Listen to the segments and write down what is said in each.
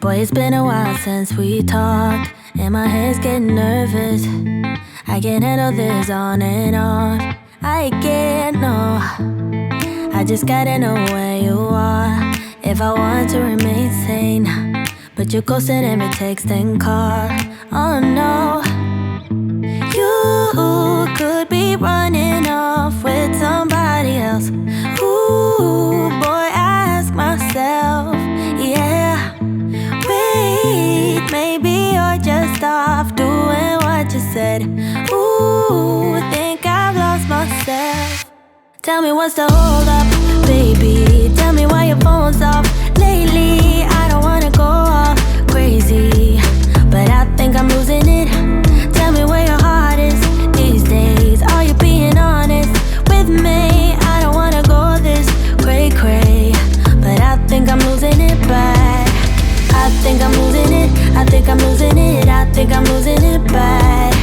Boy, it's been a while since we talked, and my head's getting nervous. I can't handle this on and off. I can't, no. I just gotta know where you are if I want to remain sane. But you're ghosting every text and call. Oh no. You could be running off with somebody else. Ooh, boy, I ask myself, yeah. Wait, maybe you're just off doing what you said. Ooh, think I've lost myself. Tell me what's the hold up, baby. Tell me why your phone's off lately. I don't wanna go all crazy, but I think I'm losing it. Tell me where your heart is these days. Are you being honest with me? I don't wanna go this cray-cray, but I think I'm losing it bad. I think I'm losing it, I think I'm losing it, I think I'm losing it bad.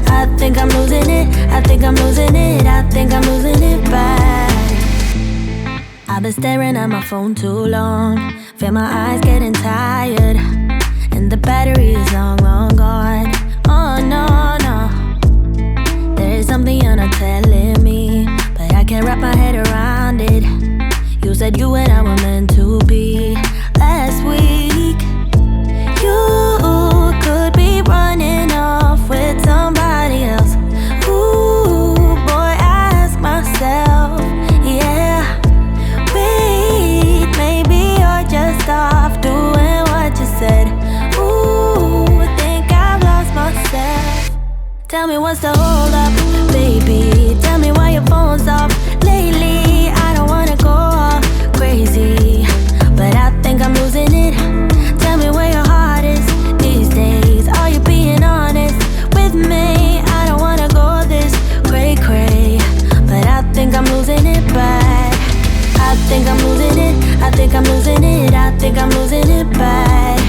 I think I'm losing it, I think I'm losing it, I think I'm losing it bad. I've been staring at my phone too long, feel my eyes getting tired, and the battery is long, long gone. Oh no, no, there is something you're not telling me, but I can't wrap my head around it. You said you and I were meant to be last week. You could be running off with somebody else. Ooh, boy, I ask myself, yeah. Wait, maybe you're just off doing what you said. Ooh, think I've lost myself. Tell me what's the hold up, baby. Tell me why your phone's off lately. I don't wanna go all crazy, but I think I'm losing it. Tell me where your heart is these days. Are you being honest with me? I don't wanna go this cray-cray, but I think I'm losing it bad. I think I'm losing it, I think I'm losing it, I think I'm losing it bad.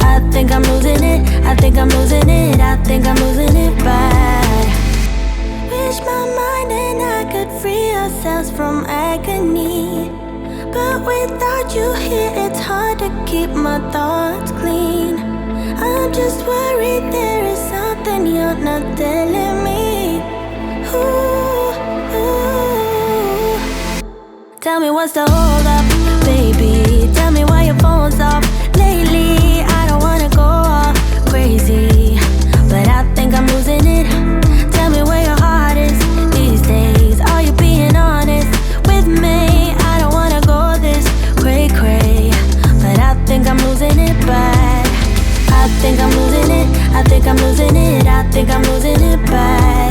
I think I'm losing it, I think I'm losing it, I think I'm losing it bad. Wish my mind and I could free ourselves from agony, but without you here it's hard to keep my thoughts clean. I'm just worried there is something you're not telling me. Ooh, ooh. Tell me what's the hold up, baby. Tell me why your phone's off lately. I don't wanna go all crazy, but I think I'm losing it. Tell me where your heart is these days. Are you being honest with me? I don't wanna go this cray-cray, but I think I'm losing it bad. I think I'm losing it, I think I'm losing it, I think I'm losing it bad.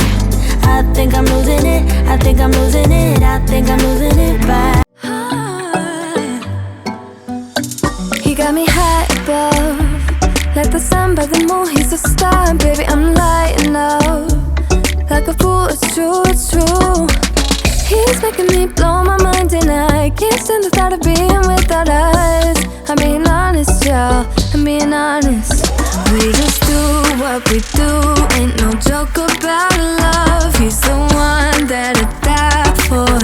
I think I'm losing it, I think I'm losing it, I think I'm losing it bad. He got me high above, like the sun by the moon, he's a star. Baby, I'm lighting up, like a fool, it's true, it's true. He's making me blow my mind and I can't stand the thought of being without us. I'm being honest, y'all, I'm being honest. We just do what we do, ain't no joke about love. He's the one that I die for.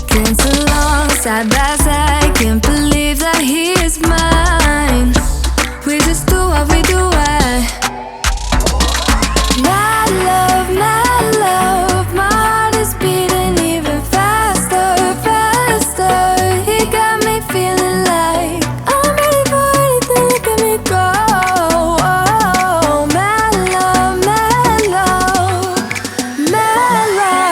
Dance along side by side, can't believe that he is mine. We just do what we do, my love, my heart is beating even faster, faster. He got me feeling like I'm ready for anything, look at me go. Oh, my love, my love, my love.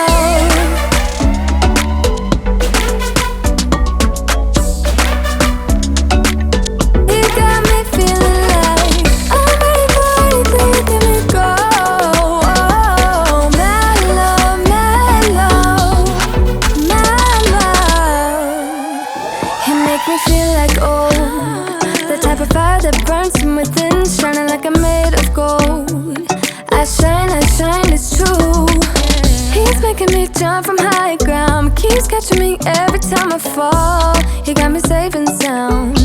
He got me feeling like I'm ready for anything, look at me go. Oh, my love, my love, my love. He make me feel like old, the type of fire that burns from within, shining like I'm made of gold. I shine, it's true. He's making me jump from high ground, keeps catching me every time I fall. He got me safe and sound,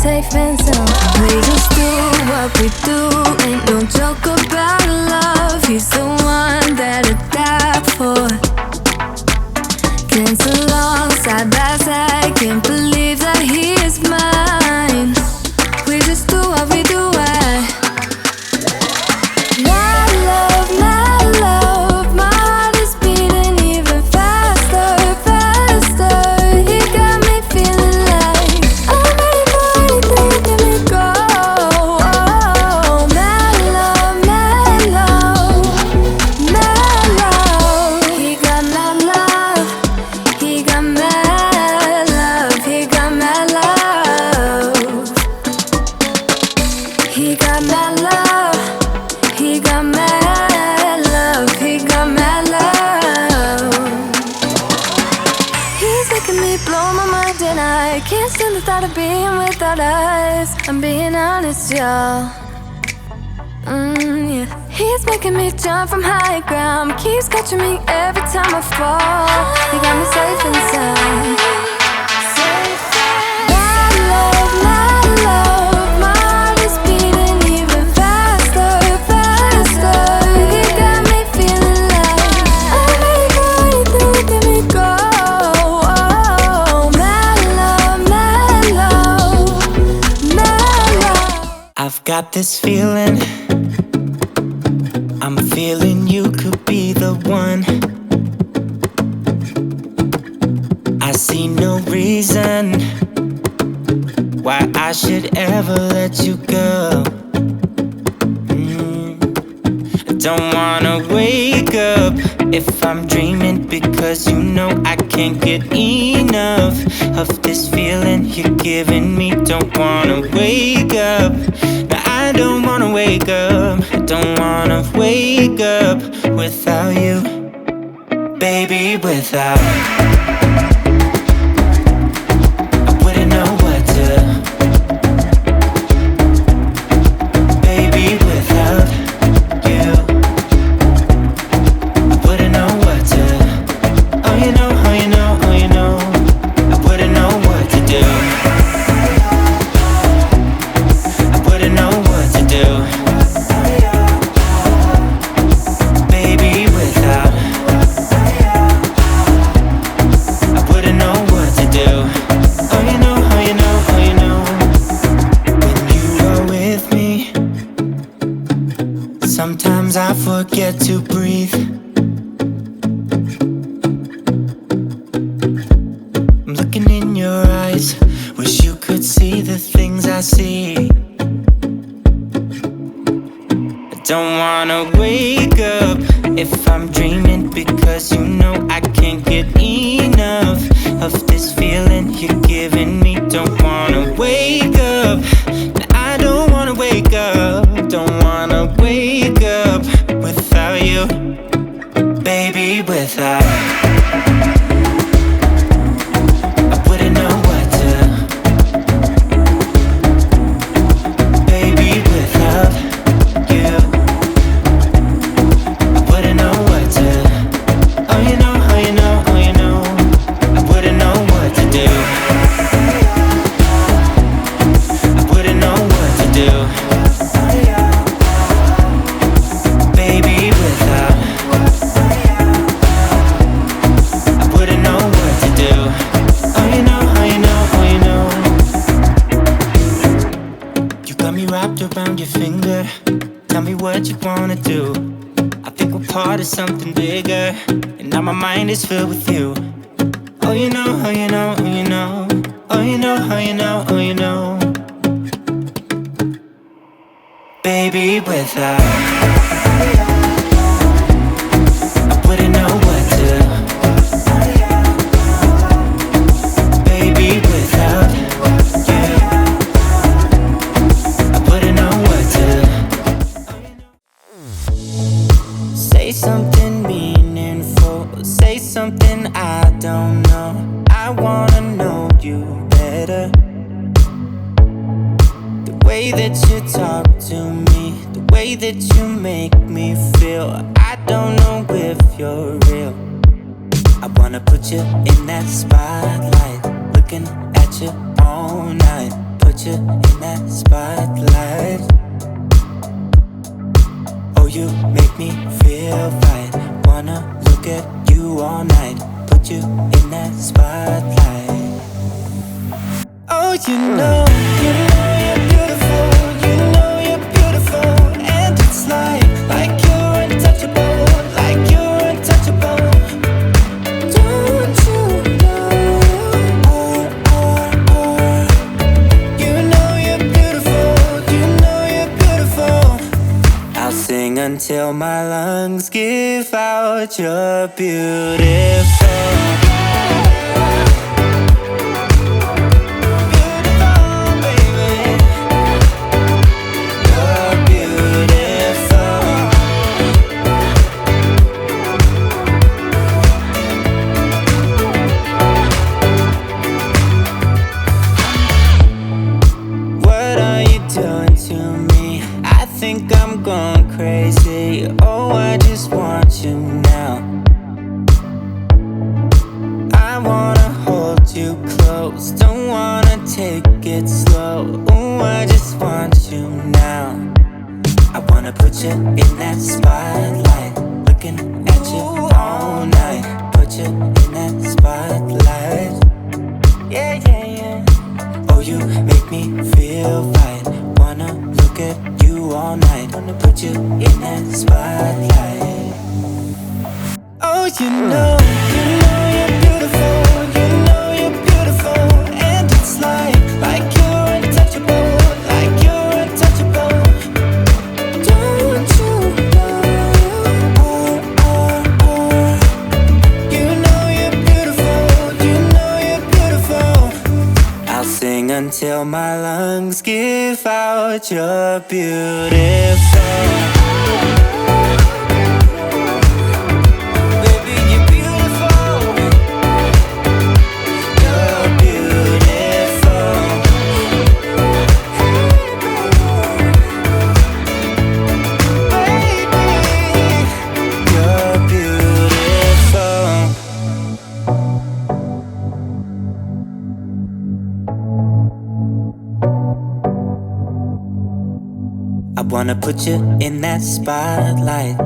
safe and sound. We just do what we do, ain't no joke about love. He's the one that I die for. Dance along side by side, can't believe that he is mine. He got mad love. He got mad love. He got mad love. He's making me blow my mind and I can't stand the thought of being without us. I'm being honest, y'all. Yeah. He's making me jump from high ground. Keeps catching me every time I fall. He got me safe and sound. My love, my heart is beating even faster, faster. He got me feeling like I'm ready for anything. Look at me go. Oh, mad love, mad love, mad love. I've got this feeling, I'm feeling you could be the one. I see no reason why I should ever let you go. I don't wanna wake up if I'm dreaming, because you know I can't get enough of this feeling you're giving me. Don't wanna wake up. I don't wanna wake up. I don't wanna wake up without you, baby, without. I wouldn't know what to, baby, without you. I wouldn't know what to, oh you know, oh you know, oh you know. I wouldn't know what to do. I wouldn't know what to do. Baby, without. I wouldn't know what to do. Oh you know, oh you know, oh you know. When you are with me, sometimes I forget to breathe. I'm looking in your eyes, wish you could see the things I see. I don't wanna wake up if I'm dreaming, because you know I can't get enough of this feeling you're giving me. Don't wanna wake up. I don't wanna wake up. Don't wanna wake up without you, baby, without. I wouldn't know what to, baby, without you. I wouldn't know what to, oh you know, oh you know, oh you know. I wouldn't know what to do. I wouldn't know what to do, baby, without. I wouldn't know what to do. Oh you know, oh you know, oh you know. You got me wrapped around your finger. Tell me what you wanna do. I think we're part of something bigger, and now my mind is filled with you. Oh you know, oh you know, oh you know. Oh you know, oh you know, oh you know. Baby, without. I wouldn't know what to, baby, without you. I wouldn't know what to. Say something meaningful, say something I don't know. I wanna know you better. The way that you talk to me, the way that you make me feel, I don't know if you're real. I wanna put you in that spotlight, looking at you all night. Put you in that spotlight. Oh, you make me feel right. Wanna look at you all night. Put you in that spotlight. Oh, you know you're beautiful. You know you're beautiful, and it's like you're untouchable, like you're untouchable. Don't you know? You know you're beautiful. You know you're beautiful. I'll sing until my lungs give out. You're beautiful. Beautiful, baby. doing to me? I think I'm going crazy. Oh, I just want you now. I wanna hold you close, don't wanna take it slow. Ooh, I just want you now. I wanna put you in that spotlight, looking at you all night. Put you in that spotlight. Yeah, yeah, yeah. Oh, you make me feel right. Wanna look at you all night. Wanna put you in that spotlight. Oh, you know you're beautiful. You know you're beautiful. And it's like you're untouchable. Like you're untouchable. Don't you know you know you're beautiful. You know you're beautiful. I'll sing until my lungs give out. You're beautiful. Baby, you're beautiful. You're beautiful. Baby, you're beautiful. I wanna put you in that spotlight,